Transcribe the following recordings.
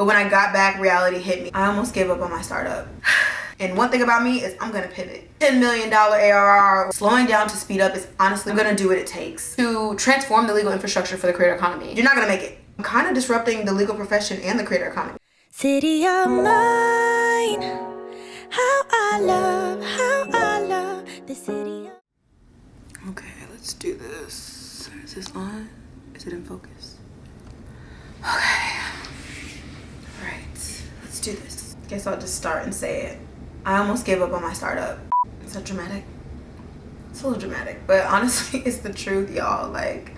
But when I got back, reality hit me. I almost gave up on my startup. And one thing about me is I'm gonna pivot. $10 million ARR, slowing down to speed up is honestly, I'm gonna do what it takes to transform the legal infrastructure for the creator economy. You're not gonna make it. I'm kind of disrupting the legal profession and the creator economy. City of mine, how I love the city of... Okay, let's do this. Is this on? Is it in focus? Okay. All right, let's do this. Guess I'll just start and say it. I almost gave up on my startup. Is that dramatic? It's a little dramatic, but honestly, it's the truth, y'all. Like,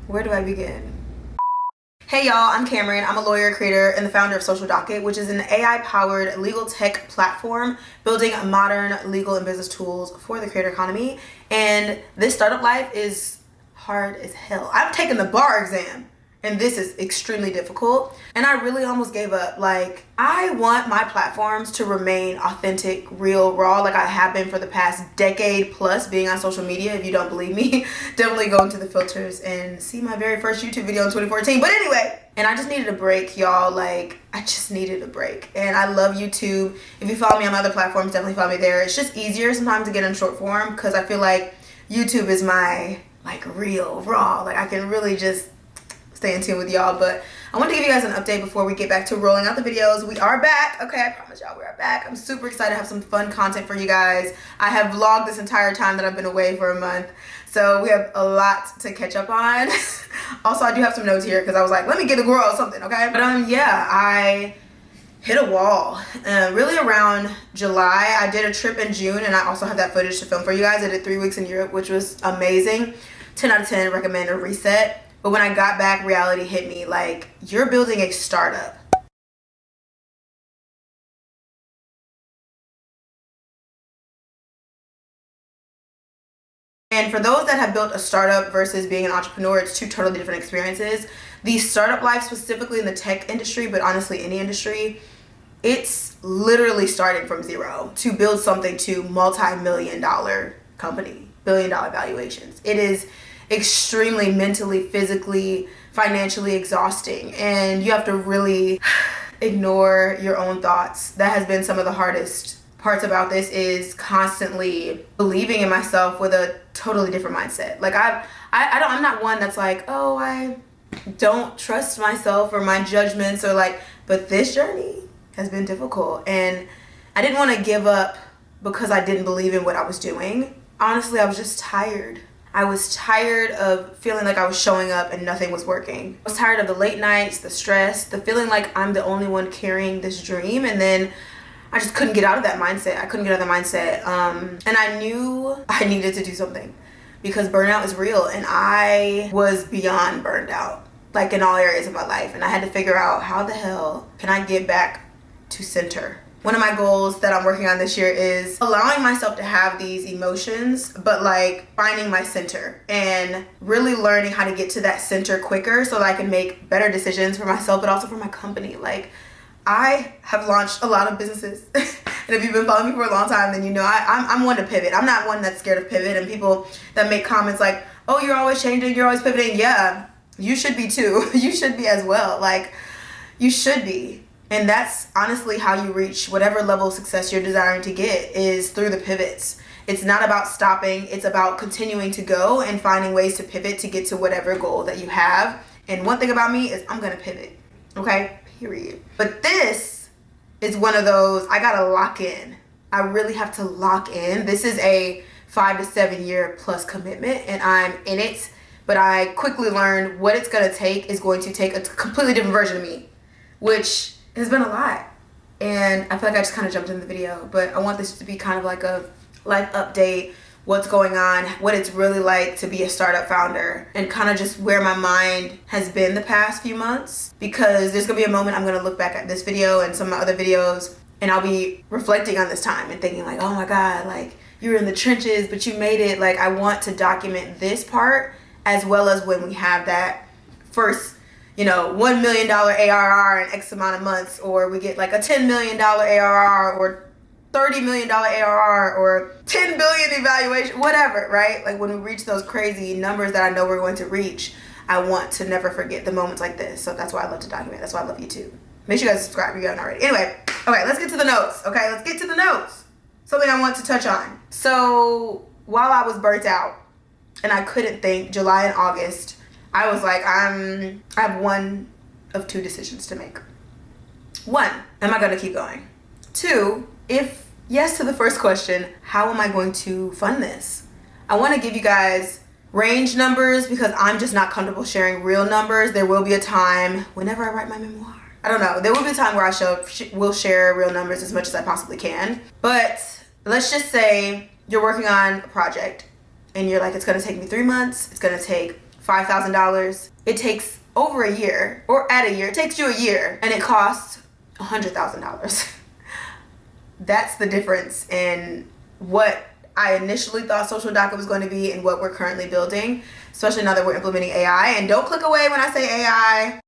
where do I begin? Hey y'all, I'm Kameron. I'm a lawyer, creator, and the founder of Docket, which is an AI-powered legal tech platform building modern legal and business tools for the creator economy. And this startup life is hard as hell. I've taken the bar exam, and this is extremely difficult. And I really almost gave up. Like, I want my platforms to remain authentic, real, raw, like I have been for the past decade plus being on social media. If you don't believe me, definitely go into the filters and see my very first YouTube video in 2014. But anyway, and I just needed a break, y'all. Like, I just needed a break. And I love YouTube. If you follow me on my other platforms, definitely follow me there. It's just easier sometimes to get in short form because I feel like YouTube is my, like, real, raw. Like, I can really just stay in tune with y'all. But I want to give you guys an update before we get back to rolling out the videos. We are back. Okay, I promise y'all we are back. I'm super excited to have some fun content for you guys. I have vlogged this entire time that I've been away for a month, so we have a lot to catch up on. Also, I do have some notes here because I was like, let me get a girl something, okay? But yeah, I hit a wall. Really around July. I did a trip in June, and I also have that footage to film for you guys. I did 3 weeks in Europe, which was amazing. 10 out of 10, recommend a reset. But when I got back, reality hit me. Like, you're building a startup. And for those that have built a startup versus being an entrepreneur, it's two totally different experiences. The startup life, specifically in the tech industry, but honestly any industry, it's literally starting from zero to build something to multi-million-dollar company, billion-dollar valuations. It is extremely mentally, physically, financially exhausting, and you have to really ignore your own thoughts. That has been some of the hardest parts about this, is constantly believing in myself with a totally different mindset. Like, I'm not one that's like, oh, I don't trust myself or my judgments, or like, but this journey has been difficult, and I didn't want to give up because I didn't believe in what I was doing. Honestly, I was just tired. I was tired of feeling like I was showing up and nothing was working. I was tired of the late nights, the stress, the feeling like I'm the only one carrying this dream. And then I just couldn't get out of that mindset. And I knew I needed to do something because burnout is real. And I was beyond burned out, like in all areas of my life. And I had to figure out, how the hell can I get back to center? One of my goals that I'm working on this year is allowing myself to have these emotions, but like finding my center and really learning how to get to that center quicker so that I can make better decisions for myself, but also for my company. Like, I have launched a lot of businesses. And if you've been following me for a long time, then you know I'm one to pivot. I'm not one that's scared of pivot. And people that make comments like, oh, you're always changing, you're always pivoting. Yeah, you should be too. You should be as well. Like, you should be. And that's honestly how you reach whatever level of success you're desiring to get, is through the pivots. It's not about stopping. It's about continuing to go and finding ways to pivot to get to whatever goal that you have. And one thing about me is I'm going to pivot. Okay? Period. But this is one of those, I got to lock in. I really have to lock in. This is a 5 to 7 year plus commitment, and I'm in it. But I quickly learned what it's going to take is going to take a completely different version of me, which has been a lot. And I feel like I just kind of jumped in the video, but I want this to be kind of like a life update, what's going on, what it's really like to be a startup founder, and kind of just where my mind has been the past few months. Because there's gonna be a moment I'm gonna look back at this video and some of my other videos, and I'll be reflecting on this time and thinking like, oh my God, like, you were in the trenches, but you made it. Like, I want to document this part, as well as when we have that first, $1 million ARR in X amount of months, or we get like a $10 million ARR, or $30 million ARR, or 10 billion evaluation, whatever, right? Like, when we reach those crazy numbers that I know we're going to reach, I want to never forget the moments like this. So that's why I love to document. That's why I love YouTube. Make sure you guys subscribe if you haven't already. Anyway, okay, let's get to the notes. Okay, let's get to the notes. Something I want to touch on. So while I was burnt out and I couldn't think, July and August, I was like, I have one of two decisions to make. One, am I going to keep going? Two, if yes to the first question, how am I going to fund this? I want to give you guys range numbers because I'm just not comfortable sharing real numbers. There will be a time whenever I write my memoir. I don't know. There will be a time where I will share real numbers as much as I possibly can. But let's just say you're working on a project and you're like, it's going to take me 3 months. It's going to take $5,000. It takes over a year, or at a year. It takes you a year and it costs $100,000. That's the difference in what I initially thought Social Docket was going to be and what we're currently building, especially now that we're implementing AI. And don't click away when I say AI,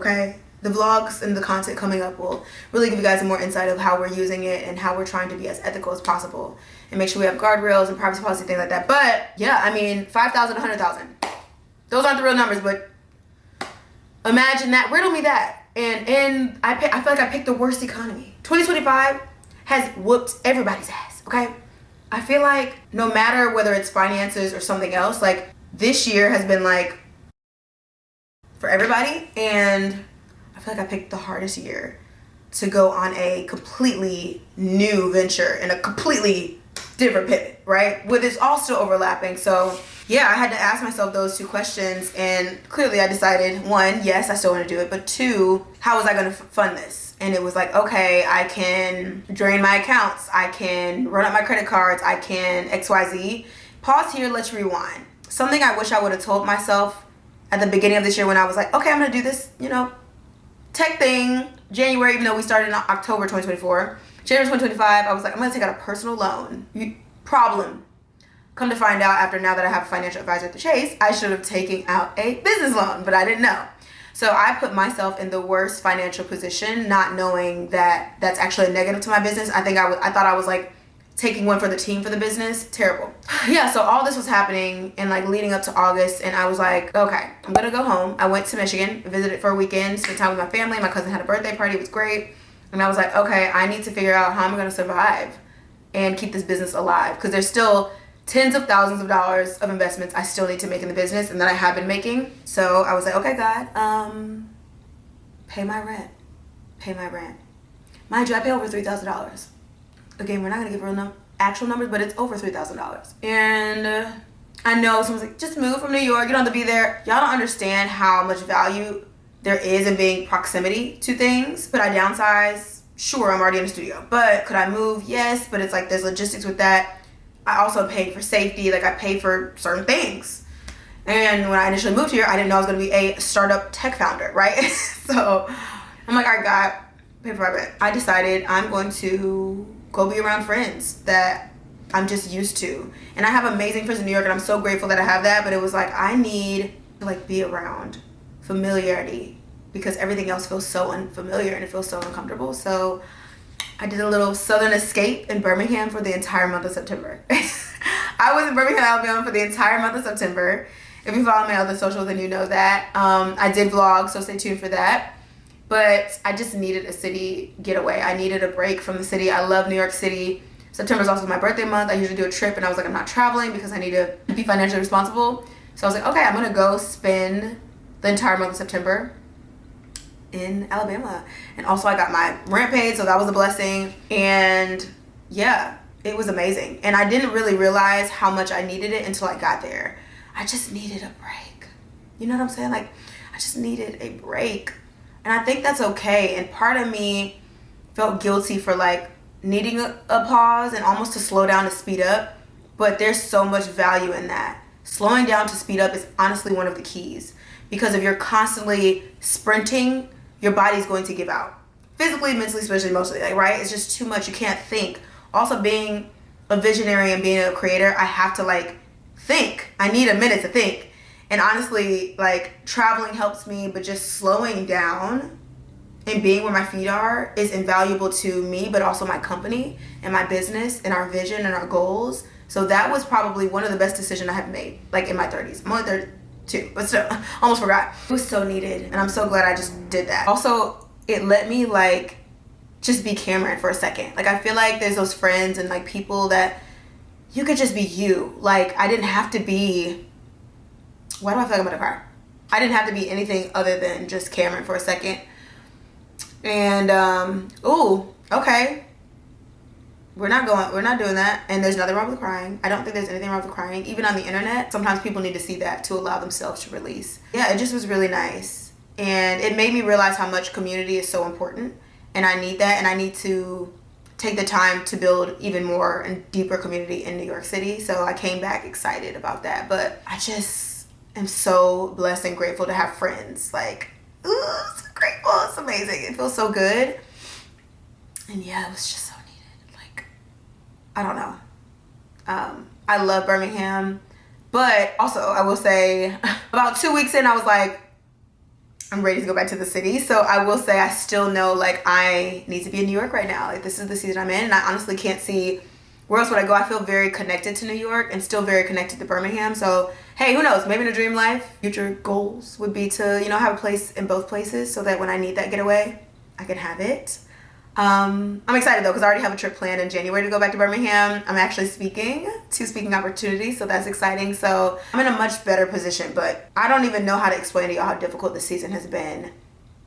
okay? The vlogs and the content coming up will really give you guys more insight of how we're using it and how we're trying to be as ethical as possible and make sure we have guardrails and privacy policy, things like that. But yeah, I mean, 5,000, 100,000. Those aren't the real numbers, but imagine that. Riddle me that. And I feel like I picked the worst economy. 2025 has whooped everybody's ass, okay? I feel like no matter whether it's finances or something else, like this year has been like for everybody. And I feel like I picked the hardest year to go on a completely new venture and a completely different pivot, right? With it's all still overlapping. So yeah, I had to ask myself those two questions, and clearly I decided, one, yes, I still want to do it, but two, how was I going to fund this? And it was like, okay, I can drain my accounts, I can run up my credit cards, I can XYZ. Pause here, let's rewind. Something I wish I would have told myself at the beginning of this year when I was like, okay, I'm going to do this, tech thing, January, even though we started in October 2024. January 2025, I was like, I'm going to take out a personal loan. Problem. Come to find out now that I have a financial advisor at the Chase, I should have taken out a business loan, but I didn't know. So I put myself in the worst financial position, not knowing that that's actually a negative to my business. I thought I was like taking one for the team for the business. Terrible. Yeah, so all this was happening and like leading up to August, and I was like, okay, I'm gonna go home. I went to Michigan, visited for a weekend, spent time with my family. My cousin had a birthday party, it was great. And I was like, okay, I need to figure out how I'm gonna survive and keep this business alive, because there's still tens of thousands of dollars of investments I still need to make in the business and that I have been making. So I was like, okay, God, pay my rent. Mind you, I pay over $3,000. Again, we're not gonna give real actual numbers, but it's over $3,000. And I know someone's like, just move from New York, you don't have to be there. Y'all don't understand how much value there is in being proximity to things. Could I downsize? Sure, I'm already in the studio. But could I move? Yes, but it's like there's logistics with that. I also paid for safety, like I paid for certain things. And when I initially moved here, I didn't know I was gonna be a startup tech founder, right? So I'm like, all right, God, pay for my rent. I decided I'm going to go be around friends that I'm just used to. And I have amazing friends in New York, and I'm so grateful that I have that, but it was like, I need to like be around familiarity because everything else feels so unfamiliar and it feels so uncomfortable. So I did a little southern escape in Birmingham for the entire month of September. I was in Birmingham, Alabama for the entire month of September. If you follow my other socials, then you know that. I did vlog, so stay tuned for that. But I just needed a city getaway. I needed a break from the city. I love New York City. September is also my birthday month. I usually do a trip, and I was like, I'm not traveling because I need to be financially responsible. So I was like, okay, I'm going to go spend the entire month of September in Alabama. And also I got my rent paid, so that was a blessing. And yeah, it was amazing. And I didn't really realize how much I needed it until I got there. I just needed a break. You know what I'm saying? Like, I just needed a break. And I think that's okay. And part of me felt guilty for like needing a pause and almost to slow down to speed up. But there's so much value in that. Slowing down to speed up is honestly one of the keys. Because if you're constantly sprinting, your body's going to give out. Physically, mentally, spiritually, emotionally, like, right? It's just too much. You can't think. Also, being a visionary and being a creator, I have to like think. I need a minute to think. And honestly, like traveling helps me, but just slowing down and being where my feet are is invaluable to me, but also my company and my business and our vision and our goals. So that was probably one of the best decisions I have made, like in my 30s. I'm only too, but still, almost forgot. It was so needed, and I'm so glad I just did that. Also, it let me like just be Kameron for a second. Like, I feel like there's those friends and like people that you could just be you. Like, I didn't have to be, why do I feel like I'm gonna cry? I didn't have to be anything other than just Kameron for a second. And ooh, okay, we're not doing that. And there's nothing wrong with crying. I don't think there's anything wrong with crying. Even on the internet, sometimes people need to see that to allow themselves to release. Yeah, it just was really nice. And it made me realize how much community is so important. And I need that. And I need to take the time to build even more and deeper community in New York City. So I came back excited about that. But I just am so blessed and grateful to have friends. Like, ooh, so grateful. It's amazing. It feels so good. And yeah, it was just so needed. Like, I don't know. I love Birmingham. But also, I will say, about 2 weeks in, I was like, I'm ready to go back to the city. So I will say I still know, like, I need to be in New York right now. Like, this is the season I'm in, and I honestly can't see where else would I go. I feel very connected to New York and still very connected to Birmingham. So, hey, who knows? Maybe in a dream life, future goals would be to, you know, have a place in both places so that when I need that getaway, I can have it. I'm excited though, because I already have a trip planned in January to go back to Birmingham. I'm actually speaking, 2 speaking opportunities, so that's exciting. So I'm in a much better position, but I don't even know how to explain to y'all how difficult this season has been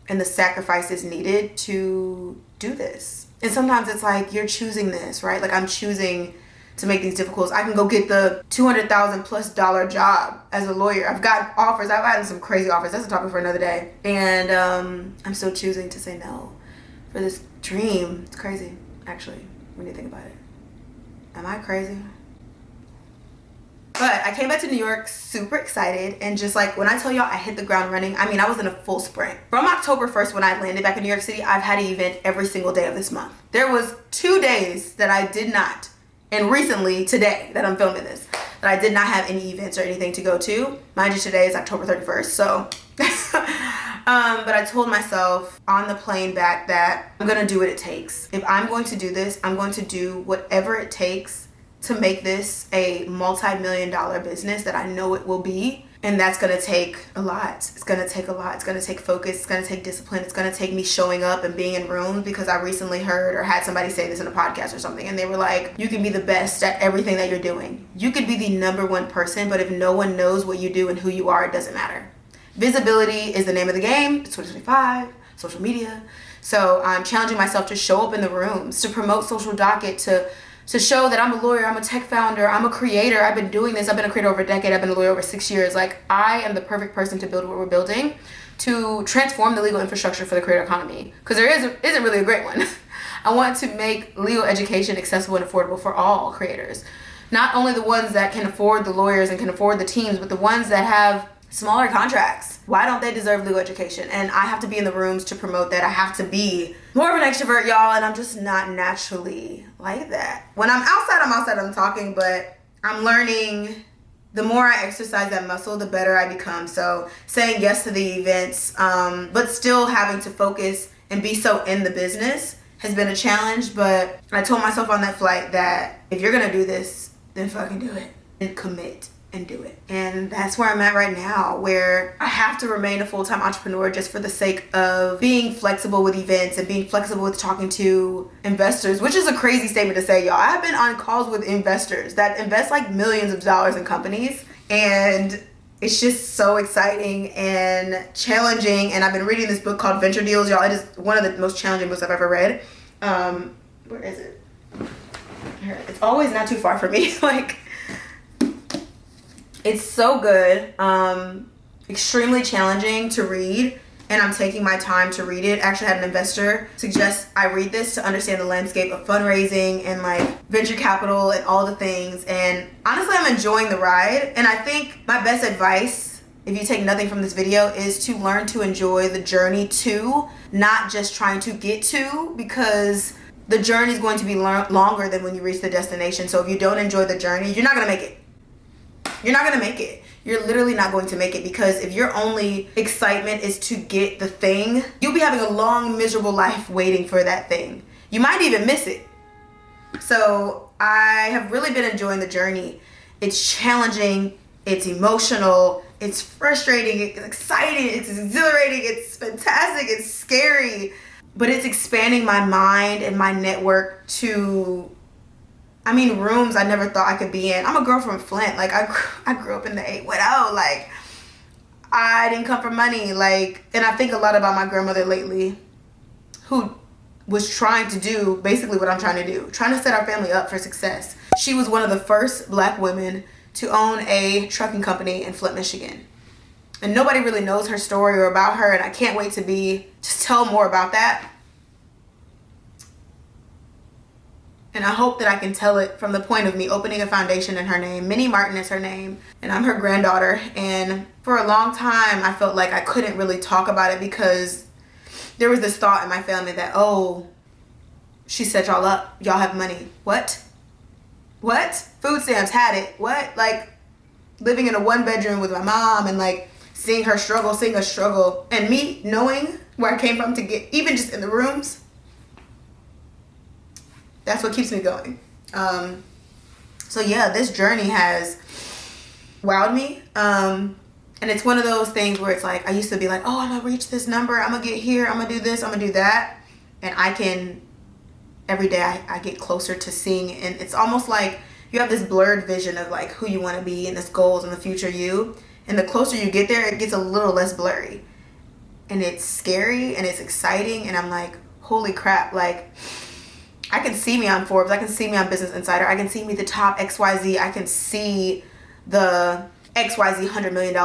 and the sacrifices needed to do this. And sometimes it's like, you're choosing this, right? Like, I'm choosing to make these difficult. I can go get the $200,000+ job as a lawyer. I've got offers. I've gotten some crazy offers. That's a topic for another day. And I'm still choosing to say no for this dream. It's crazy, actually, when you think about it. Am I crazy? But I came back to New York super excited, and just like, when I tell y'all I hit the ground running, I mean, I was in a full sprint. From October 1st, when I landed back in New York City, I've had an event every single day of this month. There was 2 days that I did not, and recently, today that I'm filming this, that I did not have any events or anything to go to. Mind you, today is October 31st, so but I told myself on the plane back that I'm gonna do what it takes. If I'm going to do this, I'm going to do whatever it takes to make this a multi-million-dollar business that I know it will be. And that's gonna take a lot. It's gonna take a lot. It's gonna take focus. It's gonna take discipline. It's gonna take me showing up and being in rooms, because I recently heard or had somebody say this in a podcast or something, and they were like, you can be the best at everything that you're doing. You could be the #1 person, but if no one knows what you do and who you are, it doesn't matter. Visibility is the name of the game. It's 2025, social media. So I'm challenging myself to show up in the rooms, to promote Social Docket, to show that I'm a lawyer, I'm a tech founder, I'm a creator. I've been doing this. I've been a creator over a decade. I've been a lawyer over 6 years. Like, I am the perfect person to build what we're building, to transform the legal infrastructure for the creator economy, because there isn't really a great one. I want to make legal education accessible and affordable for all creators. Not only the ones that can afford the lawyers and can afford the teams, but the ones that have smaller contracts. Why don't they deserve legal education? And I have to be in the rooms to promote that. I have to be more of an extrovert, y'all, and I'm just not naturally like that. When I'm outside, I'm talking, but I'm learning, the more I exercise that muscle, the better I become. So saying yes to the events, but still having to focus and be so in the business has been a challenge. But I told myself on that flight that if you're gonna do this, then fucking do it and commit and do it. And that's where I'm at right now, where I have to remain a full-time entrepreneur just for the sake of being flexible with events and being flexible with talking to investors, which is a crazy statement to say, y'all. I've been on calls with investors that invest like millions of dollars in companies, and it's just so exciting and challenging. And I've been reading this book called Venture Deals, y'all. It is one of the most challenging books I've ever read. Where is it? Here. It's always not too far from me. Like, it's so good, extremely challenging to read, and I'm taking my time to read it. I actually had an investor suggest I read this to understand the landscape of fundraising and like venture capital and all the things, and honestly, I'm enjoying the ride. And I think my best advice, if you take nothing from this video, is to learn to enjoy the journey too, not just trying to get to, because the journey is going to be longer than when you reach the destination. So if you don't enjoy the journey, you're not gonna make it. You're not gonna make it. You're literally not going to make it, because if your only excitement is to get the thing, you'll be having a long, miserable life waiting for that thing. You might even miss it. So I have really been enjoying the journey. It's challenging, it's emotional, It's frustrating, it's exciting, it's exhilarating, it's fantastic, it's scary. But it's expanding my mind and my network to, rooms I never thought I could be in. I'm a girl from Flint. Like, I grew up in the 810. Like, I didn't come from money. Like, and I think a lot about my grandmother lately, who was trying to do basically what I'm trying to do, trying to set our family up for success. She was one of the first Black women to own a trucking company in Flint, Michigan. And nobody really knows her story or about her, and I can't wait to tell more about that. And I hope that I can tell it from the point of me opening a foundation in her name. Minnie Martin is her name, and I'm her granddaughter. And for a long time, I felt like I couldn't really talk about it because there was this thought in my family that, oh, she set y'all up. Y'all have money. What? Food stamps had it. What? Like, living in a 1-bedroom with my mom and like seeing her struggle, and me knowing where I came from to get, even just in the rooms, that's what keeps me going. So yeah, this journey has wowed me. And it's one of those things where it's like, I used to be like, oh, I'm gonna reach this number, I'm gonna get here, I'm gonna do this, I'm gonna do that. And I can, every day I get closer to seeing it. And it's almost like you have this blurred vision of like who you want to be and this goals in the future you. And the closer you get there, it gets a little less blurry. And it's scary and it's exciting. And I'm like, holy crap. Like, I can see me on Forbes. I can see me on Business Insider. I can see me the top XYZ. I can see the XYZ $100 million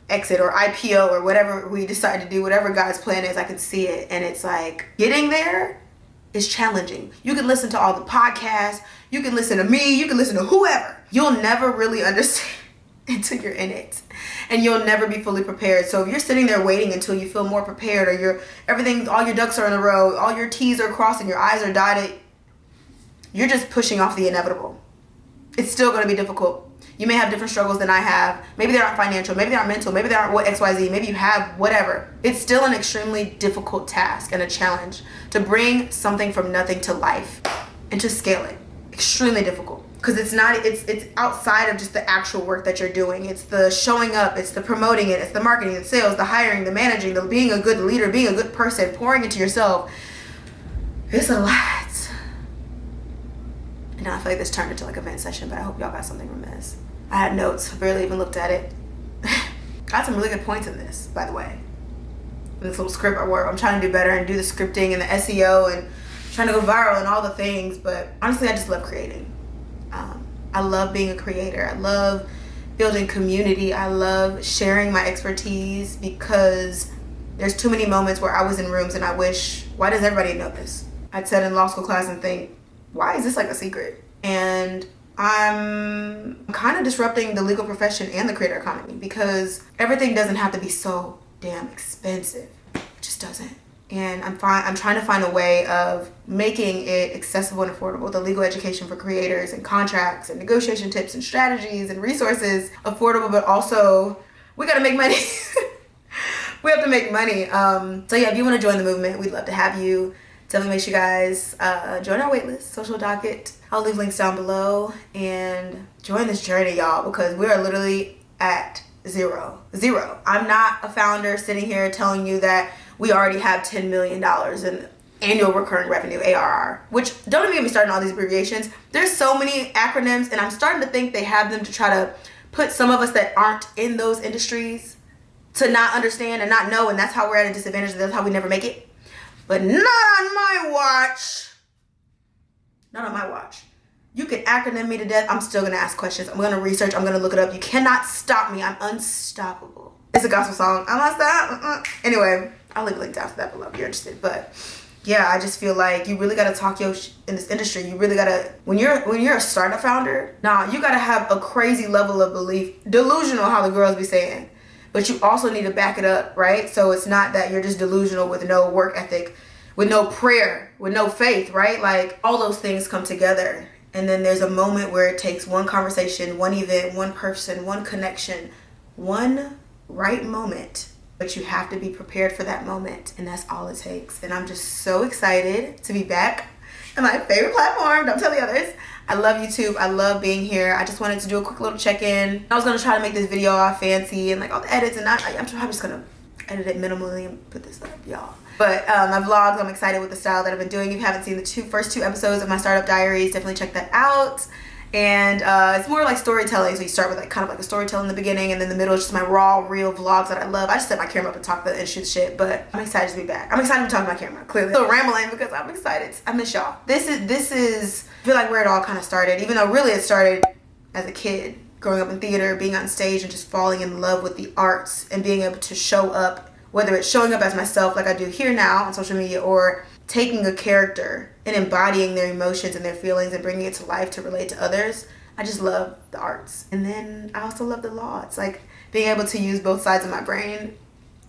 exit or IPO or whatever we decide to do, whatever God's plan is, I can see it. And it's like, getting there is challenging. You can listen to all the podcasts. You can listen to me. You can listen to whoever. You'll never really understand until you're in it. And you'll never be fully prepared. So if you're sitting there waiting until you feel more prepared, or all your ducks are in a row, all your T's are crossed and your I's are dotted, you're just pushing off the inevitable. It's still going to be difficult. You may have different struggles than I have. Maybe they aren't financial. Maybe they aren't mental. Maybe they aren't what XYZ. Maybe you have whatever. It's still an extremely difficult task and a challenge to bring something from nothing to life and to scale it. Extremely difficult. Because it's outside of just the actual work that you're doing. It's the showing up, it's the promoting it, it's the marketing, the sales, the hiring, the managing, the being a good leader, being a good person, pouring into yourself. It's a lot. And now I feel like this turned into like a vent session, but I hope y'all got something from this. I had notes, barely even looked at it. Got some really good points in this, by the way. In this little script I'm trying to do better and do the scripting and the SEO and trying to go viral and all the things, but honestly, I just love creating. I love being a creator. I love building community. I love sharing my expertise, because there's too many moments where I was in rooms and I wish, why does everybody know this? I'd sit in law school class and think, why is this like a secret? And I'm kind of disrupting the legal profession and the creator economy, because everything doesn't have to be so damn expensive. It just doesn't. And I'm trying to find a way of making it accessible and affordable. The legal education for creators and contracts and negotiation tips and strategies and resources affordable, but also we got to make money. We have to make money. So yeah, if you want to join the movement, we'd love to have you. Definitely make sure you guys join our waitlist, Social Docket. I'll leave links down below, and join this journey, y'all, because we are literally at zero. I'm not a founder sitting here telling you that we already have $10 million in annual recurring revenue, ARR, which don't even get me started on all these abbreviations. There's so many acronyms, and I'm starting to think they have them to try to put some of us that aren't in those industries to not understand and not know, and that's how we're at a disadvantage. That's how we never make it. But not on my watch. Not on my watch. You can acronym me to death. I'm still going to ask questions. I'm going to research. I'm going to look it up. You cannot stop me. I'm unstoppable. It's a gospel song. I'm unstoppable. Anyway, I'll leave a link down to that below if you're interested. But yeah, I just feel like you really got to talk in this industry. You really got to, when you're a startup founder, you got to have a crazy level of belief. Delusional, how the girls be saying. But you also need to back it up, right? So it's not that you're just delusional with no work ethic, with no prayer, with no faith, right? Like, all those things come together. And then there's a moment where it takes one conversation, one event, one person, one connection, one right moment. But you have to be prepared for that moment. And that's all it takes. And I'm just so excited to be back. and my favorite platform. Don't tell the others. I love YouTube. I love being here. I just wanted to do a quick little check-in. I was gonna try to make this video all fancy and like all the edits, and I'm just gonna edit it minimally and put this up, y'all. But my vlogs, I'm excited with the style that I've been doing. If you haven't seen the first two episodes of my startup diaries, definitely check that out. And it's more like storytelling, so you start with like kind of like a storytelling in the beginning, and then the middle is just my raw, real vlogs that I love. I just set my camera up and talk and shoot shit, but I'm excited to be back. I'm excited to talk to my camera, clearly. So rambling because I'm excited. I miss y'all. This is I feel like where it all kind of started, even though really it started as a kid, growing up in theater, being on stage and just falling in love with the arts and being able to show up, whether it's showing up as myself like I do here now on social media, or taking a character and embodying their emotions and their feelings and bringing it to life to relate to others. I just love the arts. And then I also love the law. It's like being able to use both sides of my brain.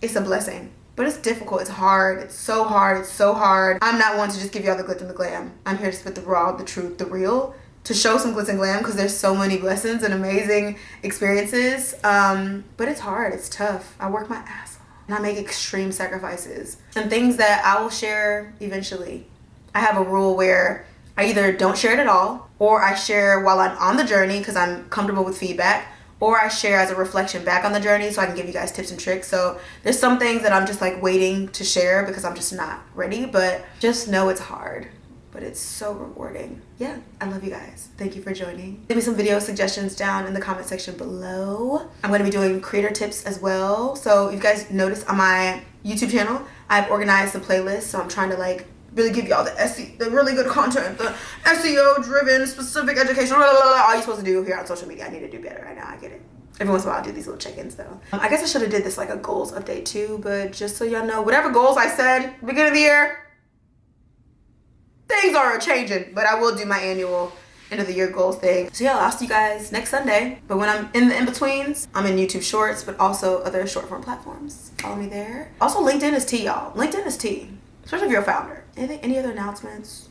It's a blessing, but it's difficult. It's hard. It's so hard. It's so hard. I'm not one to just give y'all the glitz and the glam. I'm here to spit the raw, the truth, the real, to show some glitz and glam because there's so many blessings and amazing experiences. But it's hard. It's tough. I work my ass off. And I make extreme sacrifices and things that I will share eventually. I have a rule where I either don't share it at all, or I share while I'm on the journey because I'm comfortable with feedback, or I share as a reflection back on the journey so I can give you guys tips and tricks. So there's some things that I'm just like waiting to share because I'm just not ready, but just know it's hard, but it's so rewarding. Yeah, I love you guys. Thank you for joining. Leave me some video suggestions down in the comment section below. I'm going to be doing creator tips as well. So if you guys notice on my YouTube channel, I've organized some playlists. So I'm trying to like really give y'all the really good content, the SEO driven, specific education, blah, blah, blah, all you're supposed to do here on social media. I need to do better right now. I get it. Every once in a while I do these little check-ins though. I guess I should have did this like a goals update too, but just so y'all know, whatever goals I said beginning of the year, things are changing, but I will do my annual end of the year goals thing. So yeah, I'll see you guys next Sunday. But when I'm in the in-betweens, I'm in YouTube Shorts, but also other short form platforms. Follow me there. Also, LinkedIn is tea, y'all. LinkedIn is tea, especially if you're a founder. Any other announcements?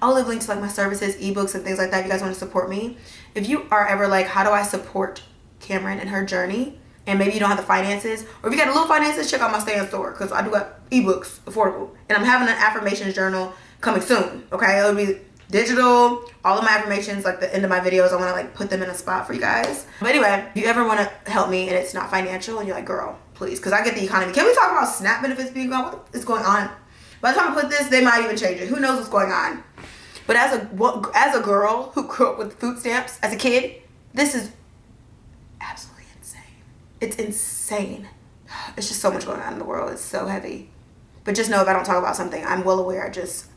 I'll leave links to like my services, ebooks, and things like that if you guys want to support me. If you are ever like, how do I support Kameron and her journey? And maybe you don't have the finances, or if you got a little finances, check out my Stand store because I do got ebooks, affordable. And I'm having an affirmations journal coming soon, okay? It'll be digital, all of my affirmations, like the end of my videos, I want to like put them in a spot for you guys. But anyway, if you ever want to help me and it's not financial and you're like, girl, please, because I get the economy. Can we talk about SNAP benefits being gone? What is going on? By the time I put this, they might even change it. Who knows what's going on? But as a girl who grew up with food stamps as a kid, this is absolutely insane. It's insane. It's just so much going on in the world. It's so heavy. But just know if I don't talk about something, I'm well aware. It's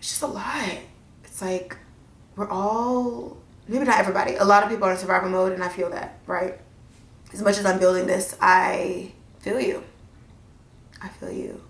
just a lot. It's like we're all, maybe not everybody, a lot of people are in survival mode, and I feel that, right? As much as I'm building this, I feel you. I feel you.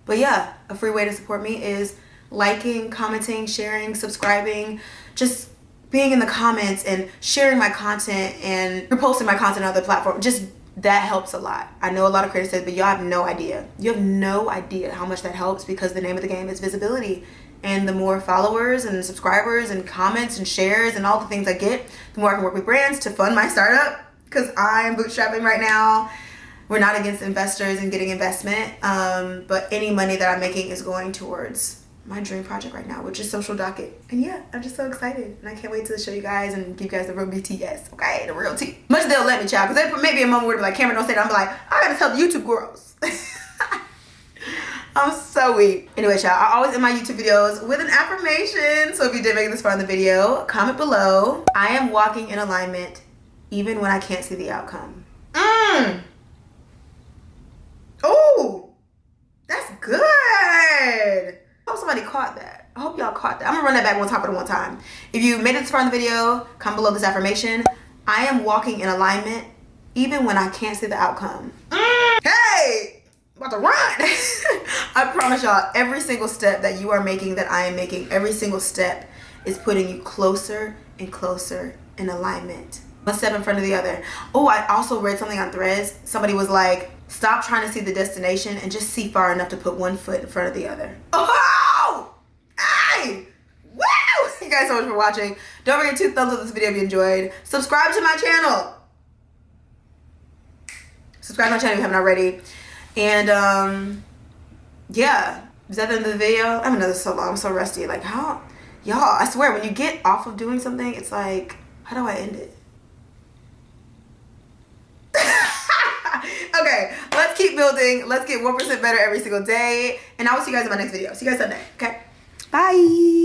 But yeah, a free way to support me is liking, commenting, sharing, subscribing, just being in the comments and sharing my content and reposting my content on other platforms. Just that helps a lot. I know a lot of creators say, but y'all have no idea. You have no idea how much that helps because the name of the game is visibility. And the more followers and subscribers and comments and shares and all the things I get, the more I can work with brands to fund my startup because I'm bootstrapping right now. We're not against investors and getting investment, but any money that I'm making is going towards my dream project right now, which is Social Docket. And yeah, I'm just so excited. And I can't wait to show you guys and give you guys the real BTS, okay? The real tea. Much they'll let me, child, because there may be a moment where they're like, Kameron, don't say that. I'm like, I gotta tell the YouTube girls. I'm so weak. Anyway, child, I always end my YouTube videos with an affirmation. So if you did make it this far in the video, comment below. I am walking in alignment even when I can't see the outcome. Oh, that's good. I hope somebody caught that. I hope y'all caught that. I'm gonna run that back on top of it one time. If you made it this far in the video, comment below this affirmation. I am walking in alignment even when I can't see the outcome. Hey, I'm about to run. I promise y'all, every single step that you are making, that I am making, every single step is putting you closer and closer in alignment. One step in front of the other. Oh, I also read something on Threads. Somebody was like, stop trying to see the destination and just see far enough to put one foot in front of the other. Oh! Hey! Woo! Thank you guys so much for watching. Don't forget to thumbs up this video if you enjoyed. Subscribe to my channel. Subscribe to my channel if you haven't already. And yeah, Is that the end of the video? I haven't done this so long. I'm so rusty. Like, how? Y'all, I swear, when you get off of doing something, it's like, how do I end it? Okay, let's keep building. Let's get 1% better every single day. And I will see you guys in my next video. See you guys Sunday. Okay? Bye.